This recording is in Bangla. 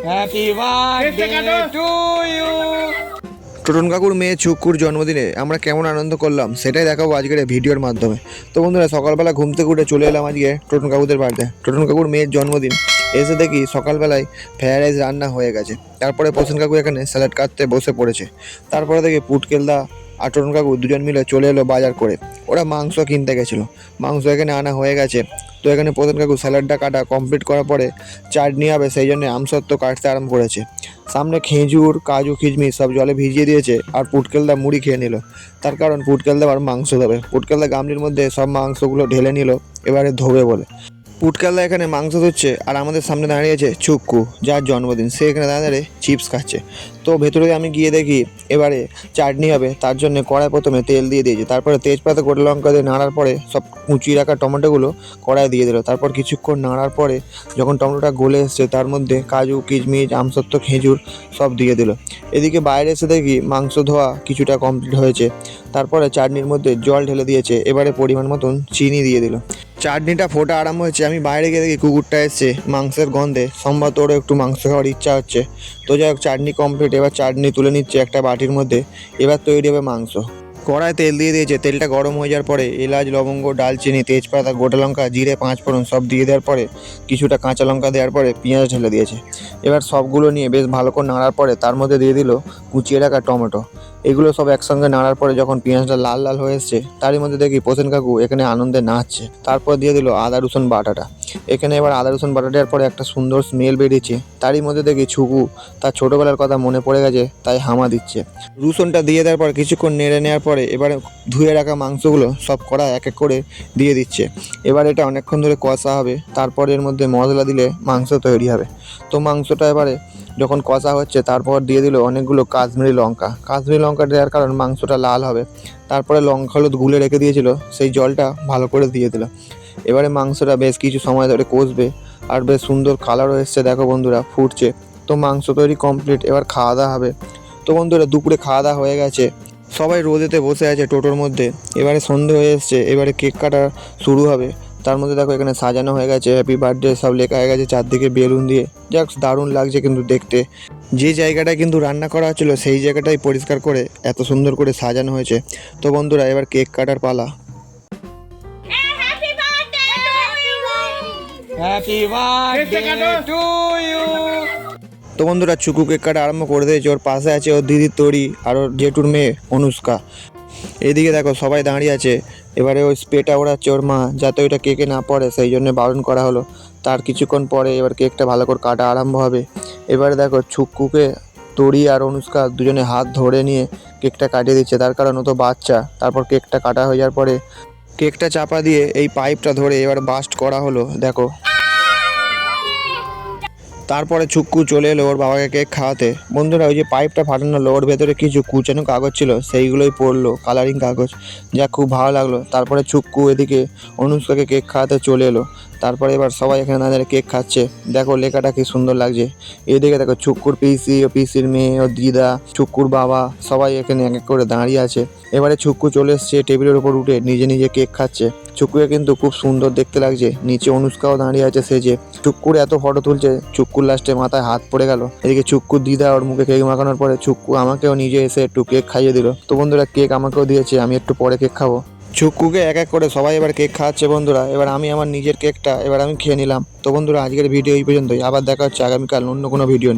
Happy birthday to you. Toton কাকুর মেয়ে চুক্কুর জন্মদিনে আমরা কেমন আনন্দ করলাম সেটাই দেখাবো আজকের এই ভিডিওর মাধ্যমে। তো বন্ধুরা, সকালবেলা ঘুম থেকে উঠে চলে এলাম আজকে টোটন কাকুদের বাড়িতে। টোটন কাকুর মেয়ের জন্মদিন, এসে দেখি সকালবেলায় ফ্রায়েড রাইস রান্না হয়ে গেছে। তারপরে প্রসেন কাকু এখানে স্যালাড কাটতে বসে পড়েছে। তারপরে দেখি পুটকেলদা আর টোটন কাকু দুজন মিলে চলে এলো বাজার করে। ওরা মাংস কিনতে গেছিলো, মাংস এখানে আনা হয়ে গেছে। তো এখানে প্রধান কাকু স্যালাডটা কাটা কমপ্লিট করার পরে চাটনি হবে সেই জন্য আমসত্ত্ব কাটতে আরম্ভ করেছে। সামনে খেজুর, কাজু, কিশমিশ সব জলে ভিজিয়ে দিয়েছে। আর পুটকেলদা মুড়ি খেয়ে নিল, তার কারণ পুটকেলদা আর মাংস দেবে। পুটকেলদা গামলির মধ্যে সব মাংসগুলো ঢেলে নিল, এবারে ধোবে বলে। পুটকেলদা এখানে মাংস ধুচ্ছে, আর আমাদের সামনে দাঁড়িয়েছে চুক্কু, যার জন্মদিন, সে এখানে দাঁড়িয়ে চিপস খাচ্ছে। তো ভেতরে আমি গিয়ে দেখি এবারে চাটনি হবে, তার জন্য কড়াই প্রথমে তেল দিয়ে দিয়েছে। তারপরে তেজপাতা, গোটা লঙ্কা দিয়ে নাড়ার পরে সব কুচিয়ে রাখা টমেটোগুলো কড়াই দিয়ে দিল। তারপর কিছুক্ষণ নাড়ার পরে যখন টমেটোটা গলে এসছে, তার মধ্যে কাজু, কিশমিশ, আমসত্ত্ব, খেজুর সব দিয়ে দিল। এদিকে বাইরে এসে দেখি মাংস ধোয়া কিছুটা কমপ্লিট হয়েছে। তারপরে চাটনির মধ্যে জল ঢেলে দিয়েছে, এবারে পরিমাণ মতন চিনি দিয়ে দিল। চাটনিটা ফোটা আরম্ভ হয়েছে। আমি বাইরে গিয়ে দেখি কুকুরটা এসছে মাংসের গন্ধে, সম্ভবত ওর একটু মাংস খাওয়ার ইচ্ছা হচ্ছে। তো যাই হোক, চাটনি কমপ্লিট। এবার চাটনি তুলে নিচ্ছে একটা বাটির মধ্যে। এবার তৈরি হবে মাংস। কড়ায় তেল দিয়ে দিয়েছে, তেলটা গরম হয়ে যাওয়ার পরে এলাচ, লবঙ্গ, ডালচিনি, তেজপাতা, গোটা লঙ্কা, জিরে, পাঁচফোড়ন সব দিয়ে দেওয়ার পরে কিছুটা কাঁচা লঙ্কা দেওয়ার পরে পেঁয়াজ ঢেলে দিয়েছে। এবার সবগুলো নিয়ে বেশ ভালো করে নাড়ার পরে তার মধ্যে দিয়ে দিল কুচিয়ে রাখা টমেটো। এগুলো সব একসঙ্গে নাড়ার পরে যখন পেঁয়াজটা লাল লাল হয়ে এসছে, তারই মধ্যে দেখি প্রসেন কাকু এখানে আনন্দে নাচছে। তারপর দিয়ে দিল আদা রসুন বাটাটা। এখানে এবার আদা রসুন বাটা দেওয়ার পরে একটা সুন্দর স্মেল বেরিয়েছে। তারই মধ্যে দেখি ছুকু তার ছোটোবেলার কথা মনে পড়ে গেছে, তাই হামা দিচ্ছে। রসুনটা দিয়ে দেওয়ার পর কিছুক্ষণ নেড়ে নেওয়ার পরে এবারে ধুয়ে রাখা মাংসগুলো সব কড়া এক এক করে দিয়ে দিচ্ছে। এবার এটা অনেকক্ষণ ধরে কষা হবে, তারপর এর মধ্যে মশলা দিলে মাংস তৈরি হবে। তো মাংসটা এবারে যখন কষা হচ্ছে, তারপর দিয়ে দিল অনেকগুলো কাশ্মীরি লঙ্কা। কাশ্মীরি লঙ্কা দেওয়ার কারণ মাংসটা লাল হবে। তারপরে লঙ্কা হলুদ গুলে রেখে দিয়েছিল, সেই জলটা ভালো করে দিয়ে দিল। এবারে মাংসটা বেশ কিছু সময় ধরে কষবে, আর বেশ সুন্দর কালারও এসছে, দেখো বন্ধুরা, ফুটছে। তো মাংস তৈরি কমপ্লিট, এবার খাওয়া দাওয়া হবে। তো বন্ধুরা, দুপুরে খাওয়া দাওয়া হয়ে গেছে, সবাই রোদেতে বসে আছে টোটোর মধ্যে। এবারে সন্ধে হয়ে এসছে, এবারে কেক কাটা শুরু হবে। তার মধ্যে দেখো এখানে সাজানো হয়ে গেছে, হ্যাপি বার্থডে সব লেখা হয়ে গেছে চারদিকে বেলুন দিয়ে। যাক, দারুণ লাগছে কিন্তু দেখতে। যে জায়গাটায় কিন্তু রান্না করা হচ্ছিলো সেই জায়গাটাই পরিষ্কার করে এত সুন্দর করে সাজানো হয়েছে। তো বন্ধুরা, এবার কেক কাটার পালা। Happy birthday to you. তো বন্ধুরা, চুকু কেক কাটা আরম্ভ করে দিয়েছে। ওর পাশে আছে ওর দিদির তরি আর ওর জেঠুর মেয়ে অনুষ্কা। এদিকে দেখো সবাই দাঁড়িয়ে আছে। এবারে ওই স্প্রেটা ওড়াচ্ছে ওর মা, যাতে ওইটা কেকে না পড়ে, সেই জন্য বারণ করা হলো। তার কিছুক্ষণ পরে এবার কেকটা ভালো করে কাটা আরম্ভ হবে। এবারে দেখো চুক্কুকে তরি আর অনুষ্কা দুজনে হাত ধরে নিয়ে কেকটা কাটিয়ে দিচ্ছে, তার কারণ ও তো বাচ্চা। তারপর কেকটা কাটা হয়ে যাওয়ার পরে কেকটা চাপা দিয়ে এই পাইপটা ধরে এবার বাস্ট করা হলো, দেখো। তারপরে চুক্কু চলে এলো ওর বাবাকে কেক খাওয়াতে। বন্ধুরা, ওই যে পাইপটা ফাটানো হলো, ওর ভেতরে কিছু কুচানো কাগজ ছিল, সেইগুলোই পড়লো, কালারিং কাগজ, যা খুব ভালো লাগলো। তারপরে চুক্কু এদিকে অনুষ্কাকে কেক খাওয়াতে চলে এলো। তারপরে এবার সবাই এখানে দাঁড়িয়ে কেক খাচ্ছে, দেখো লেখাটা কি সুন্দর লাগছে। এদিকে দেখো চুক্কুর পিসি, ও পিসির মেয়ে, ও দিদা, চুক্কুর বাবা সবাই এখানে এক এক করে দাঁড়িয়ে আছে। এবারে চুক্কু চলে এসছে টেবিলের উপর উঠে নিজে নিজে কেক খাচ্ছে। চুক্কুকে কিন্তু খুব সুন্দর দেখতে লাগছে। নিচে অনুষ্কাও দাঁড়িয়ে আছে সেজে। চুক্কুর এত ফটো তুলছে, চুক্কুর লাস্টে মাথায় হাত পড়ে গেল। এদিকে চুক্কুর দিদা ওর মুখে কেক মাখানোর পরে চুক্কু আমাকেও নিজে এসে একটু কেক খাইয়ে দিল। তো বন্ধুরা, কেক আমাকেও দিয়েছে, আমি একটু পরে কেক খাবো। চুক্কুকে এক এক করে সবাই এবার কেক খাওয়াচ্ছে বন্ধুরা। এবার আমি আমার নিজের কেকটা এবার আমি খেয়ে নিলাম। তো বন্ধুরা, আজকের ভিডিও এই পর্যন্তই। আবার দেখা হচ্ছে আগামীকাল অন্য কোনো ভিডিও নিয়ে।